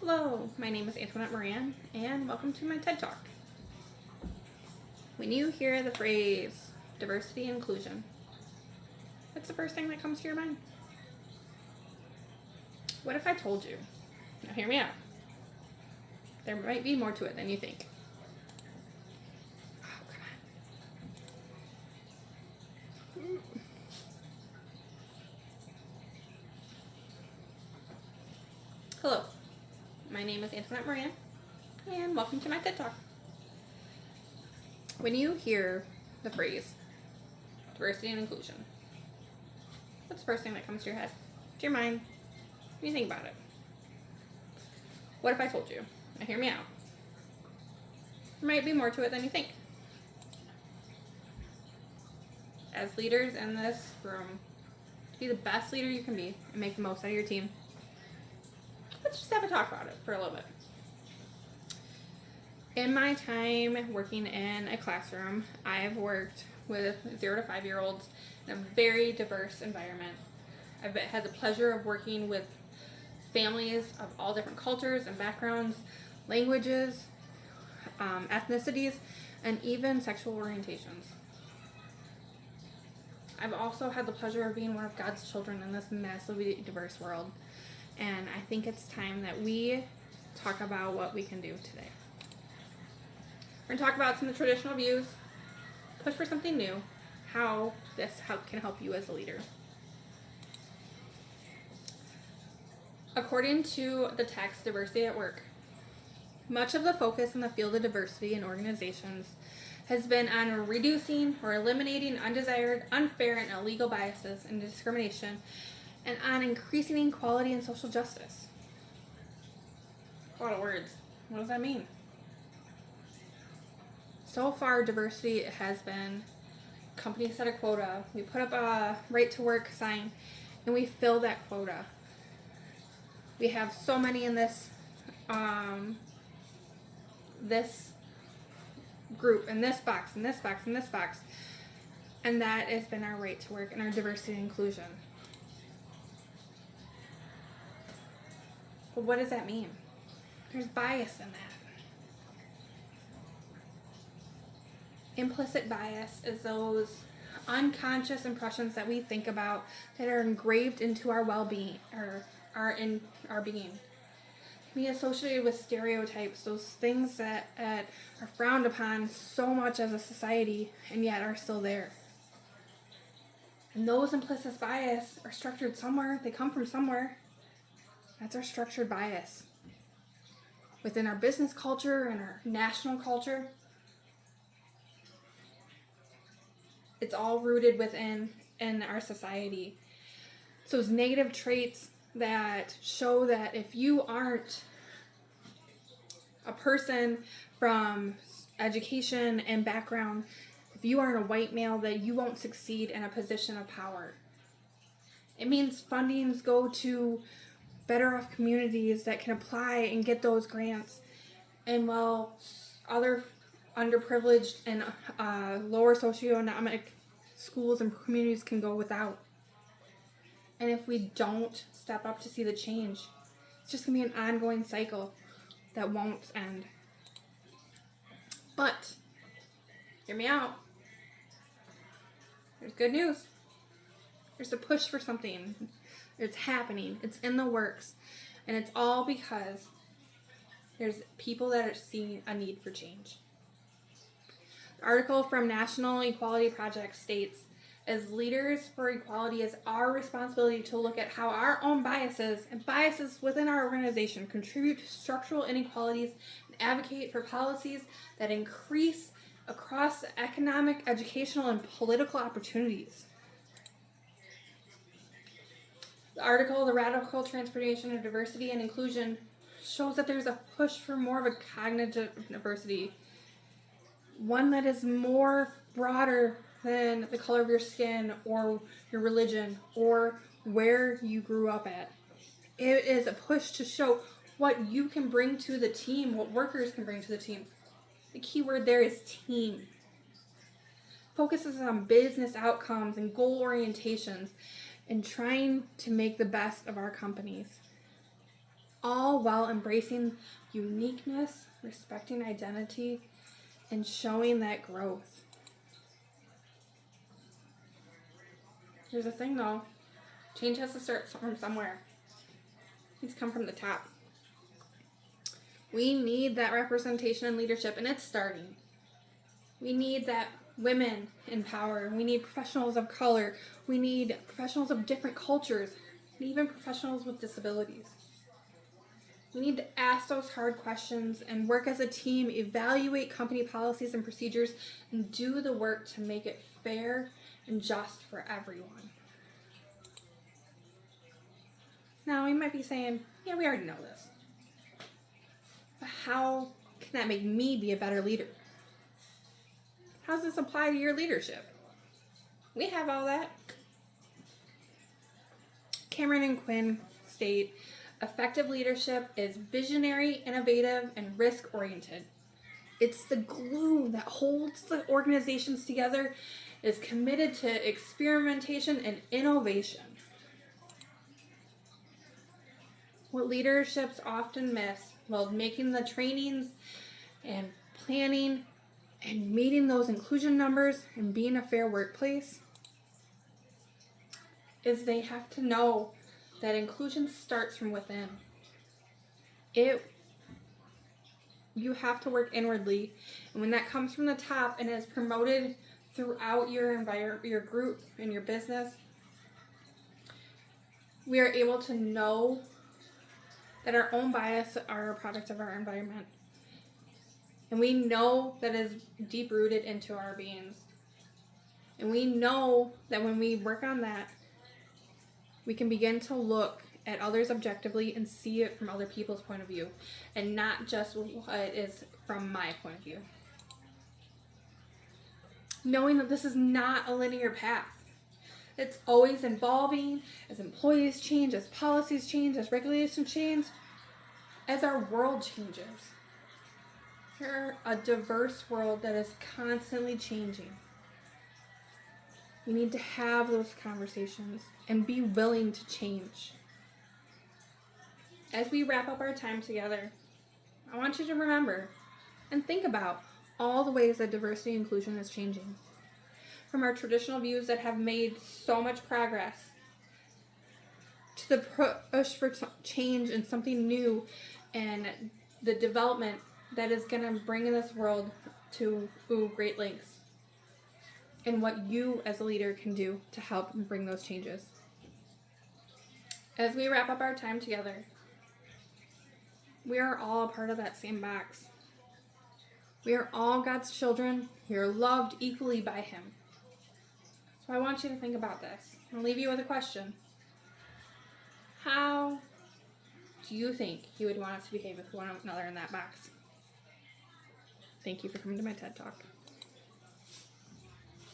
Hello, my name is Antoinette Moran, and welcome to my TED Talk. When you hear the phrase diversity and inclusion, what's the first thing that comes to your mind? What if I told you? Now hear me out. There might be more to it than you think. Oh, come on. Hello, my name is Antoinette Moran, and welcome to my TED Talk. When you hear the phrase diversity and inclusion, what's the first thing that comes to your head, to your mind, when you think about it? What if I told you? Now hear me out. There might be more to it than you think. As leaders in this room, to be the best leader you can be and make the most out of your team, let's just have a talk about it for a little bit. In my time working in a classroom, I've worked with 0 to 5 year olds in a very diverse environment. I've had the pleasure of working with families of all different cultures and backgrounds, languages, ethnicities, and even sexual orientations. I've also had the pleasure of being one of God's children in this massively diverse world. And I think it's time that we talk about what we can do today. We're going to talk about some of the traditional views, push for something new, how this can help you as a leader. According to the text Diversity at Work, much of the focus in the field of diversity in organizations has been on reducing or eliminating undesired, unfair, and illegal biases and discrimination, and on increasing equality and social justice. A lot of words. What does that mean? So far, diversity has been companies set a quota, we put up a right to work sign, and we fill that quota. We have so many in this group, in this box, in this box, in this box, and that has been our right to work and our diversity and inclusion. But what does that mean? There's bias in that. Implicit bias is those unconscious impressions that we think about that are engraved into our well-being or are in our being. Be associated with stereotypes, those things that are frowned upon so much as a society and yet are still there. And those implicit bias are structured somewhere, they come from somewhere. That's our structured bias. Within our business culture and our national culture, it's all rooted within our society. So it's negative traits that show that if you aren't a person from education and background, if you aren't a white male, that you won't succeed in a position of power. It means fundings go to better off communities that can apply and get those grants, and while other underprivileged and lower socioeconomic schools and communities can go without. And if we don't step up to see the change, it's just going to be an ongoing cycle that won't end. But, hear me out. There's good news. There's a push for something. It's happening. It's in the works. And it's all because there's people that are seeing a need for change. The article from National Equality Project states, as leaders for equality, it's our responsibility to look at how our own biases and biases within our organization contribute to structural inequalities and advocate for policies that increase across economic, educational, and political opportunities. The article, The Radical Transformation of Diversity and Inclusion, shows that there's a push for more of a cognitive diversity, one that is more broader than the color of your skin or your religion or where you grew up at. It is a push to show what you can bring to the team, what workers can bring to the team. The key word there is team. Focuses on business outcomes and goal orientations and trying to make the best of our companies. all while embracing uniqueness, respecting identity, and showing that growth. Here's the thing though, change has to start from somewhere. It needs to come from the top. We need that representation and leadership, and it's starting. We need that women in power. We need professionals of color. We need professionals of different cultures, and even professionals with disabilities. We need to ask those hard questions and work as a team, evaluate company policies and procedures, and do the work to make it fair and just for everyone. Now, we might be saying, yeah, we already know this. But how can that make me be a better leader? How does this apply to your leadership? We have all that. Cameron and Quinn state, effective leadership is visionary, innovative, and risk-oriented. It's the glue that holds the organizations together, is committed to experimentation and innovation. What leaderships often miss while making the trainings and planning and meeting those inclusion numbers and being a fair workplace is they have to know that inclusion starts from within. You have to work inwardly, and when that comes from the top and is promoted throughout your group and your business, we are able to know that our own bias are a product of our environment. And we know that is deep rooted into our beings. And we know that when we work on that, we can begin to look at others objectively and see it from other people's point of view, and not just what is from my point of view. Knowing that this is not a linear path. It's always evolving as employees change, as policies change, as regulations change, as our world changes. We're a diverse world that is constantly changing. We need to have those conversations and be willing to change. As we wrap up our time together, I want you to remember and think about all the ways that diversity and inclusion is changing. From our traditional views that have made so much progress, to the push for change and something new, and the development that is going to bring this world to great lengths, and what you as a leader can do to help bring those changes. As we wrap up our time together, we are all a part of that same box. We are all God's children. We are loved equally by Him. So I want you to think about this. I'll leave you with a question. How do you think He would want us to behave with one another in that box? Thank you for coming to my TED Talk.